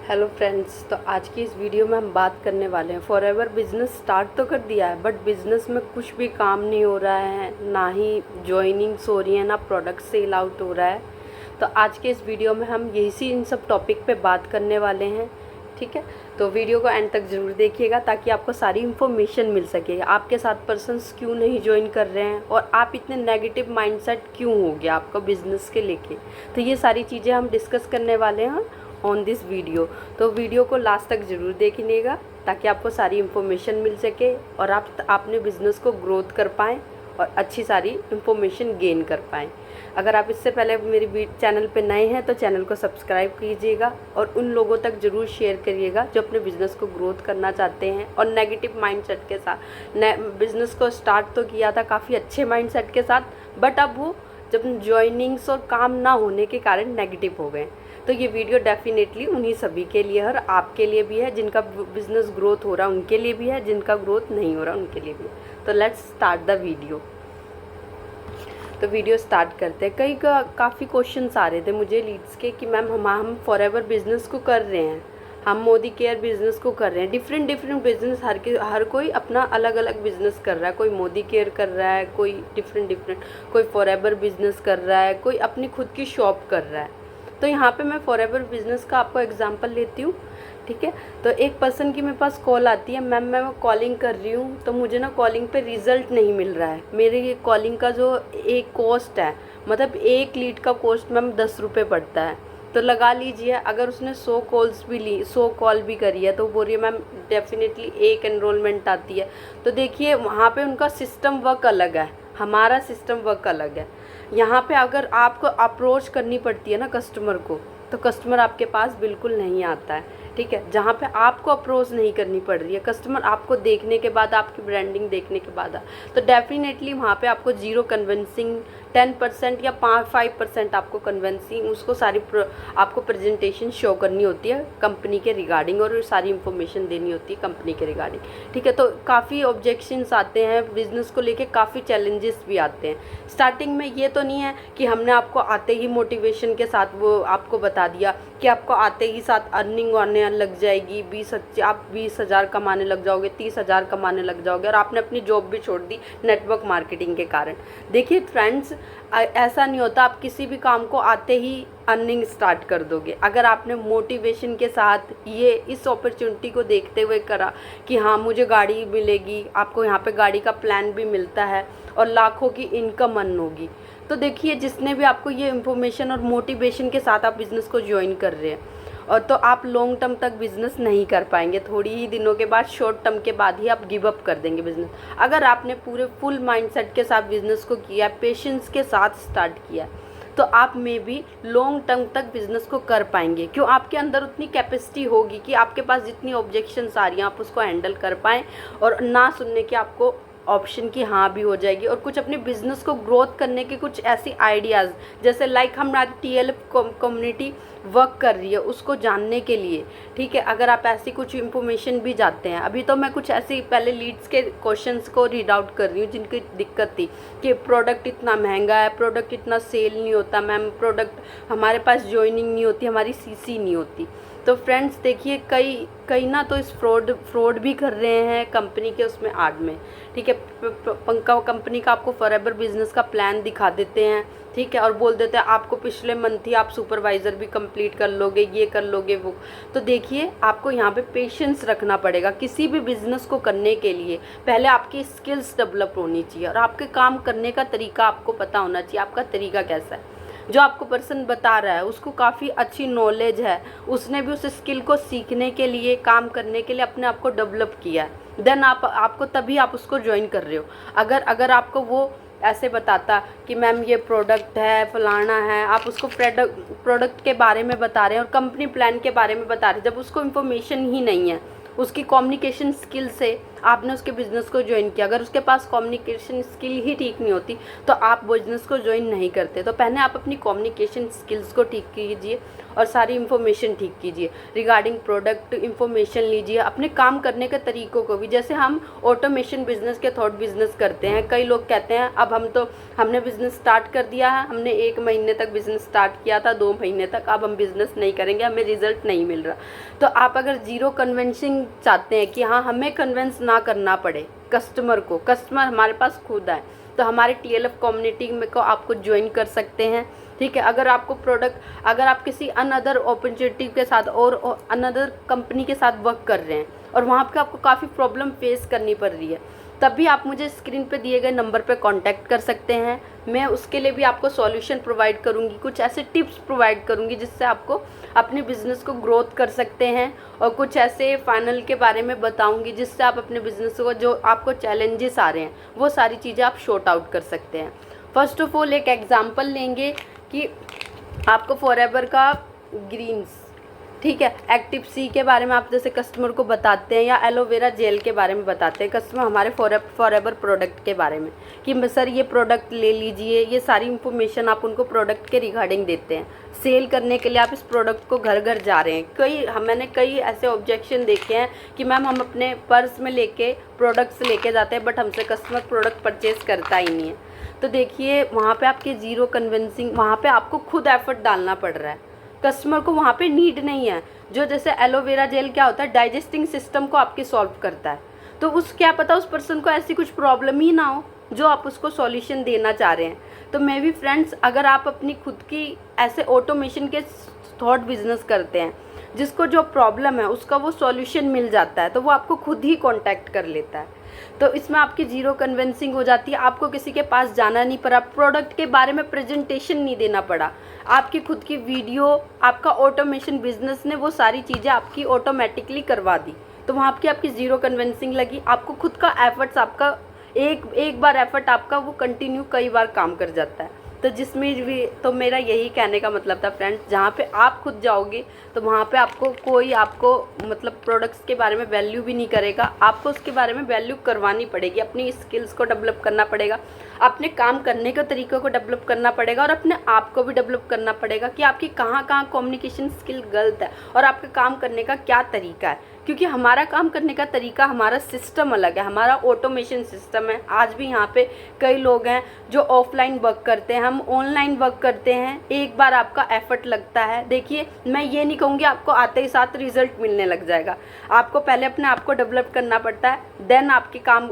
Hello friends, तो आज की इस वीडियो में हम बात करने वाले हैं फॉरएवर बिज़नेस स्टार्ट तो कर दिया है बट बिज़नेस में कुछ भी काम नहीं हो रहा है, ना ही जॉइनिंग्स हो रही है, ना प्रोडक्ट सेल आउट हो रहा है। तो आज के इस वीडियो में हम यही इन सब टॉपिक पे बात करने वाले हैं। ठीक है, तो वीडियो को एंड तक ज़रूर देखिएगा ताकि आपको सारी इन्फॉर्मेशन मिल सके। आपके साथ पर्सन्स क्यों नहीं ज्वाइन कर रहे हैं और आप इतने नेगेटिव माइंडसेट क्यों हो गया आपका बिज़नेस के लेके, तो ये सारी चीज़ें हम डिस्कस करने वाले हैं ऑन दिस वीडियो। तो वीडियो को लास्ट तक ज़रूर देखिएगा ताकि आपको सारी इन्फॉर्मेशन मिल सके और आप अपने बिज़नेस को ग्रोथ कर पाएँ और अच्छी सारी इन्फॉर्मेशन गेन कर पाएँ। अगर आप इससे पहले मेरी चैनल पे नए हैं तो चैनल को सब्सक्राइब कीजिएगा और उन लोगों तक ज़रूर शेयर करिएगा जो अपने बिज़नेस को ग्रोथ करना चाहते हैं और नेगेटिव माइंडसेट के साथ। बिज़नेस को स्टार्ट तो किया था काफ़ी अच्छे माइंडसेट के साथ, बट अब वो जब जॉइनिंग्स और काम ना होने के कारण नेगेटिव हो गए। तो ये वीडियो डेफिनेटली उन्हीं सभी के लिए है और आपके लिए भी है, जिनका बिज़नेस ग्रोथ हो रहा है उनके लिए भी है, जिनका ग्रोथ नहीं हो रहा उनके लिए भी है। तो लेट्स स्टार्ट द वीडियो। तो वीडियो स्टार्ट करते हैं। काफ़ी क्वेश्चंस आ रहे थे मुझे लीड्स के कि मैम हम फॉरएवर बिज़नेस को कर रहे हैं, हम मोदी केयर बिज़नेस को कर रहे हैं। डिफरेंट बिज़नेस हर कोई अपना अलग अलग बिज़नेस कर रहा है। कोई मोदी केयर कर रहा है, कोई डिफरेंट, कोई फॉरएवर बिज़नेस कर रहा है, कोई अपनी खुद की शॉप कर रहा है। तो यहाँ पे मैं फॉरएवर बिज़नेस का आपको एग्जांपल लेती हूँ। ठीक है, तो एक पर्सन की मेरे पास कॉल आती है, मैम मैं कॉलिंग कर रही हूँ तो मुझे ना कॉलिंग पे रिज़ल्ट नहीं मिल रहा है। मेरे ये कॉलिंग का जो एक कॉस्ट है, मतलब एक लीड का कॉस्ट मैम 10 रुपये पड़ता है। तो लगा लीजिए अगर उसने 100 कॉल्स भी ली, 100 कॉल भी करी है तो बोल रही है मैम डेफिनेटली एक एनरोलमेंट आती है। तो देखिए वहाँ पे उनका सिस्टम वर्क अलग है, हमारा सिस्टम वर्क अलग है। यहाँ पे अगर आपको अप्रोच करनी पड़ती है ना कस्टमर को, तो कस्टमर आपके पास बिल्कुल नहीं आता है। ठीक है, जहाँ पे आपको अप्रोच नहीं करनी पड़ रही है, कस्टमर आपको देखने के बाद, आपकी ब्रांडिंग देखने के बाद, तो डेफिनेटली वहाँ पे आपको जीरो कन्विंसिंग 10% या 5% आपको कन्विंसिंग उसको सारी आपको प्रेजेंटेशन शो करनी होती है कंपनी के रिगार्डिंग और सारी इन्फॉर्मेशन देनी होती है कंपनी के रिगार्डिंग। ठीक है, तो काफ़ी ऑब्जेक्शंस आते हैं बिज़नेस को लेके, काफ़ी चैलेंजेस भी आते हैं। स्टार्टिंग में ये तो नहीं है कि हमने आपको आते ही मोटिवेशन के साथ वो आपको बता दिया कि आपको आते ही साथ अर्निंग आने लग जाएगी, आप 20,000 कमाने लग जाओगे, 30,000 कमाने लग जाओगे और आपने अपनी जॉब भी छोड़ दी नेटवर्क मार्केटिंग के कारण। देखिए फ्रेंड्स, ऐसा नहीं होता आप किसी भी काम को आते ही अर्निंग स्टार्ट कर दोगे। अगर आपने मोटिवेशन के साथ ये इस अपॉर्चुनिटी को देखते हुए करा कि हाँ मुझे गाड़ी मिलेगी, आपको यहाँ पे गाड़ी का प्लान भी मिलता है और लाखों की इनकम अर्न होगी, तो देखिए जिसने भी आपको ये इन्फॉर्मेशन और मोटिवेशन के साथ आप बिज़नेस को ज्वाइन कर रहे हैं, और तो आप लॉन्ग टर्म तक बिज़नेस नहीं कर पाएंगे। थोड़ी ही दिनों के बाद, शॉर्ट टर्म के बाद ही आप गिव अप कर देंगे बिज़नेस। अगर आपने पूरे फुल माइंडसेट के साथ बिज़नेस को किया, पेशेंस के साथ स्टार्ट किया, तो आप में भी लॉन्ग टर्म तक बिज़नेस को कर पाएंगे। क्यों? आपके अंदर उतनी कैपेसिटी होगी कि आपके पास जितनी ऑब्जेक्शंस आ रही हैं आप उसको हैंडल कर पाएँ और ना सुनने की आपको ऑप्शन की हाँ भी हो जाएगी। और कुछ अपने बिज़नेस को ग्रोथ करने के कुछ ऐसी आइडियाज़, जैसे लाइक हमारी TLF कम्युनिटी वर्क कर रही है उसको जानने के लिए। ठीक है, अगर आप ऐसी कुछ इन्फॉर्मेशन भी जाते हैं, अभी तो मैं कुछ ऐसी पहले लीड्स के क्वेश्चंस को रीड आउट कर रही हूँ जिनकी दिक्कत थी कि प्रोडक्ट इतना महंगा है, प्रोडक्ट इतना सेल नहीं होता मैम, प्रोडक्ट हमारे पास ज्वाइनिंग नहीं होती, हमारी CC नहीं होती। तो फ्रेंड्स देखिए कई ना तो इस फ्रॉड भी कर रहे हैं कंपनी के उसमें आड में। ठीक है, कंपनी का आपको फॉरएवर बिजनेस का प्लान दिखा देते हैं। ठीक है, और बोल देते हैं आपको पिछले मंथ ही आप सुपरवाइज़र भी कंप्लीट कर लोगे, ये कर लोगे वो। तो देखिए आपको यहाँ पे पेशेंस रखना पड़ेगा। किसी भी बिज़नेस को करने के लिए पहले आपकी स्किल्स डेवलप होनी चाहिए और आपके काम करने का तरीका आपको पता होना चाहिए, आपका तरीका कैसा है। जो आपको पर्सन बता रहा है उसको काफ़ी अच्छी नॉलेज है, उसने भी उस स्किल को सीखने के लिए, काम करने के लिए अपने आप को डेवलप किया है, देन आपको तभी आप उसको ज्वाइन कर रहे हो। अगर आपको वो ऐसे बताता कि मैम ये प्रोडक्ट है, फलाना है, आप उसको प्रोडक्ट के बारे में बता रहे हैं और कंपनी प्लान के बारे में बता रहे हैं, जब उसको इन्फॉर्मेशन ही नहीं है, उसकी कम्युनिकेशन स्किल से आपने उसके बिज़नेस को ज्वाइन किया, अगर उसके पास कम्युनिकेशन स्किल ही ठीक नहीं होती तो आप बिज़नेस को ज्वाइन नहीं करते। तो पहले आप अपनी कम्युनिकेशन स्किल्स को ठीक कीजिए और सारी इन्फॉर्मेशन ठीक कीजिए, रिगार्डिंग प्रोडक्ट इन्फॉर्मेशन लीजिए, अपने काम करने के तरीक़ों को भी। जैसे हम ऑटोमेशन बिज़नेस के थॉट बिज़नेस करते हैं, कई लोग कहते हैं अब हमने बिज़नेस स्टार्ट कर दिया है, हमने 1 महीने तक बिज़नेस स्टार्ट किया था, 2 महीने तक, अब हम बिज़नेस नहीं करेंगे, हमें रिज़ल्ट नहीं मिल रहा। तो आप अगर ज़ीरो कन्विंसिंग चाहते हैं कि हाँ हमें कन्विंस ना करना पड़े कस्टमर को, कस्टमर हमारे पास खुद आए, तो हमारे TLF कम्युनिटी में को आपको ज्वाइन कर सकते हैं। ठीक है, अगर आपको प्रोडक्ट, अगर आप किसी अनदर अपॉर्चुनिटी के साथ और अनदर कंपनी के साथ वर्क कर रहे हैं और वहाँ पे आपको काफ़ी प्रॉब्लम फेस करनी पड़ रही है, तब भी आप मुझे स्क्रीन पे दिए गए नंबर पे कांटेक्ट कर सकते हैं। मैं उसके लिए भी आपको सॉल्यूशन प्रोवाइड करूँगी, कुछ ऐसे टिप्स प्रोवाइड करूँगी जिससे आपको अपने बिज़नेस को ग्रोथ कर सकते हैं, और कुछ ऐसे फाइनल के बारे में बताऊँगी जिससे आप अपने बिज़नेस को, जो आपको चैलेंजेस आ रहे हैं, वो सारी चीज़ें आप शॉर्ट आउट कर सकते हैं। फर्स्ट ऑफ ऑल एक एग्जाम्पल लेंगे कि आपको फॉरएवर का ग्रीन्स, ठीक है, एक्टिव सी के बारे में आप जैसे कस्टमर को बताते हैं, या एलोवेरा जेल के बारे में बताते हैं कस्टमर हमारे फॉरएवर प्रोडक्ट के बारे में कि सर ये प्रोडक्ट ले लीजिए, ये सारी इन्फॉर्मेशन आप उनको प्रोडक्ट के रिगार्डिंग देते हैं। सेल करने के लिए आप इस प्रोडक्ट को घर घर जा रहे हैं, मैंने कई ऐसे ऑब्जेक्शन देखे हैं कि मैम हम अपने पर्स में लेके प्रोडक्ट्स लेके जाते हैं बट हमसे कस्टमर प्रोडक्ट परचेज़ करता ही नहीं है। तो देखिए वहाँ पे आपके ज़ीरो कन्विंसिंग, वहाँ पे आपको खुद एफर्ट डालना पड़ रहा है, कस्टमर को वहाँ पे नीड नहीं है। जो जैसे एलोवेरा जेल क्या होता है, डाइजेस्टिंग सिस्टम को आपके सॉल्व करता है, तो क्या पता उस पर्सन को ऐसी कुछ प्रॉब्लम ही ना हो जो आप उसको सॉल्यूशन देना चाह रहे हैं। तो मे बी फ्रेंड्स, अगर आप अपनी खुद की ऐसे ऑटोमेशन के थॉट बिजनेस करते हैं जिसको जो प्रॉब्लम है उसका वो सॉल्यूशन मिल जाता है, तो वो आपको खुद ही कांटेक्ट कर लेता है। तो इसमें आपकी ज़ीरो कन्विंसिंग हो जाती है, आपको किसी के पास जाना नहीं पड़ा, प्रोडक्ट के बारे में प्रेजेंटेशन नहीं देना पड़ा, आपकी खुद की वीडियो, आपका ऑटोमेशन बिजनेस ने वो सारी चीज़ें आपकी ऑटोमेटिकली करवा दी। तो वहाँ आपकी ज़ीरो कन्विंसिंग लगी, आपको खुद का एफर्ट्स, आपका एक बार एफर्ट आपका वो कंटिन्यू कई बार काम कर जाता है। तो जिसमें भी, तो मेरा यही कहने का मतलब था फ्रेंड्स, जहाँ पे आप खुद जाओगे तो वहाँ पे आपको कोई मतलब प्रोडक्ट्स के बारे में वैल्यू भी नहीं करेगा, आपको उसके बारे में वैल्यू करवानी पड़ेगी, अपनी स्किल्स को डेवलप करना पड़ेगा, अपने काम करने के तरीक़ों को डेवलप करना पड़ेगा, और अपने आप को भी डेवलप करना पड़ेगा कि आपकी कहाँ कम्युनिकेशन स्किल गलत है और आपका काम करने का क्या तरीका है। क्योंकि हमारा काम करने का तरीका, हमारा सिस्टम अलग है, हमारा ऑटोमेशन सिस्टम है। आज भी यहाँ पे कई लोग हैं जो ऑफलाइन वर्क करते हैं, हम ऑनलाइन वर्क करते हैं, एक बार आपका एफर्ट लगता है। देखिए मैं ये नहीं कहूँगी आपको आते ही साथ रिजल्ट मिलने लग जाएगा, आपको पहले अपने आप को डेवलप करना पड़ता है, देन आपके काम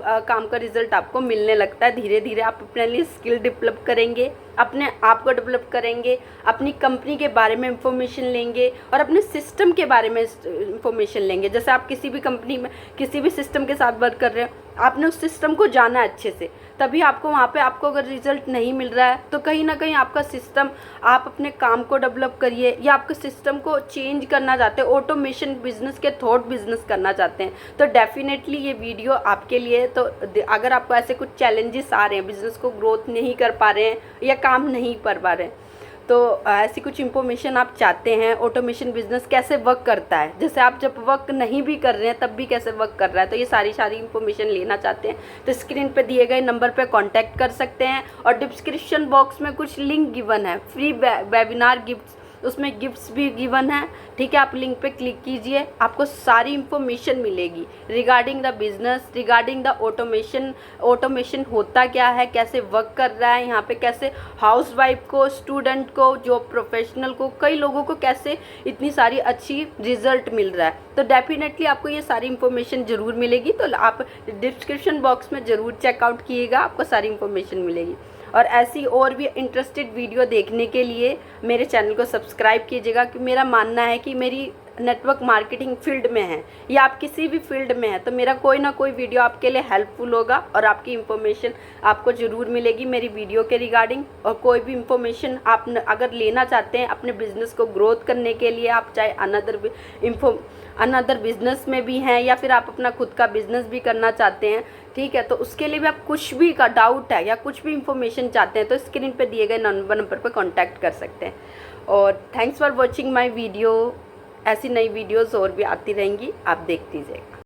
का रिजल्ट आपको मिलने लगता है। धीरे धीरे आप अपने लिए स्किल डेवलप करेंगे, अपने आप को डेवलप करेंगे, अपनी कंपनी के बारे में इंफॉर्मेशन लेंगे और अपने सिस्टम के बारे में इंफॉर्मेशन लेंगे। जैसे आप किसी भी कंपनी में किसी भी सिस्टम के साथ वर्क कर रहे हो, आपने उस सिस्टम को जाना है अच्छे से, तभी आपको वहाँ पे आपको अगर रिजल्ट नहीं मिल रहा है तो कहीं ना कहीं आपका सिस्टम, आप अपने काम को डेवलप करिए, या आपके सिस्टम को चेंज करना चाहते हैं, ऑटोमेशन बिजनेस के थॉट बिजनेस करना चाहते हैं, तो डेफिनेटली ये वीडियो आपके लिए। तो अगर आपको ऐसे कुछ चैलेंजेस आ रहे हैं, बिजनेस को ग्रोथ नहीं कर पा रहे हैं या काम नहीं कर पा रहे हैं, तो ऐसी कुछ इन्फॉर्मेशन आप चाहते हैं, ऑटोमेशन बिजनेस कैसे वर्क करता है, जैसे आप जब वर्क नहीं भी कर रहे हैं तब भी कैसे वर्क कर रहा है, तो ये सारी इन्फॉर्मेशन लेना चाहते हैं तो स्क्रीन पे दिए गए नंबर पे कांटेक्ट कर सकते हैं। और डिस्क्रिप्शन बॉक्स में कुछ लिंक गिवन है, फ्री वेबिनार गिफ्ट्स, उसमें गिफ्ट्स भी गिवन है, ठीक है। आप लिंक पे क्लिक कीजिए, आपको सारी इन्फॉर्मेशन मिलेगी regarding the business, regarding the automation होता क्या है, कैसे वर्क कर रहा है यहाँ पे, कैसे हाउसवाइफ को, स्टूडेंट को, जॉब प्रोफेशनल को, कई लोगों को कैसे इतनी सारी अच्छी रिजल्ट मिल रहा है। तो डेफिनेटली आपको ये सारी इन्फॉर्मेशन ज़रूर मिलेगी, तो आप डिस्क्रिप्शन बॉक्स में ज़रूर चेकआउट किएगा, आपको सारी इन्फॉर्मेशन मिलेगी। और ऐसी और भी इंटरेस्टेड वीडियो देखने के लिए मेरे चैनल को सब्सक्राइब कीजिएगा, कि मेरा मानना है कि मेरी नेटवर्क मार्केटिंग फील्ड में है या आप किसी भी फील्ड में है तो मेरा कोई ना कोई वीडियो आपके लिए हेल्पफुल होगा और आपकी इन्फॉर्मेशन आपको ज़रूर मिलेगी मेरी वीडियो के रिगार्डिंग। और कोई भी इन्फॉर्मेशन आप अगर लेना चाहते हैं अपने बिजनेस को ग्रोथ करने के लिए, आप चाहे अनदर बिजनेस में भी हैं या फिर आप अपना खुद का बिजनेस भी करना चाहते हैं, ठीक है, तो उसके लिए भी आप कुछ भी का डाउट है या कुछ भी इन्फॉर्मेशन चाहते हैं तो स्क्रीन पे दिए गए नंबर पर कांटेक्ट कर सकते हैं। और thanks for watching my video. ऐसी नई वीडियोस और भी आती रहेंगी, आप देखते जाइएगा।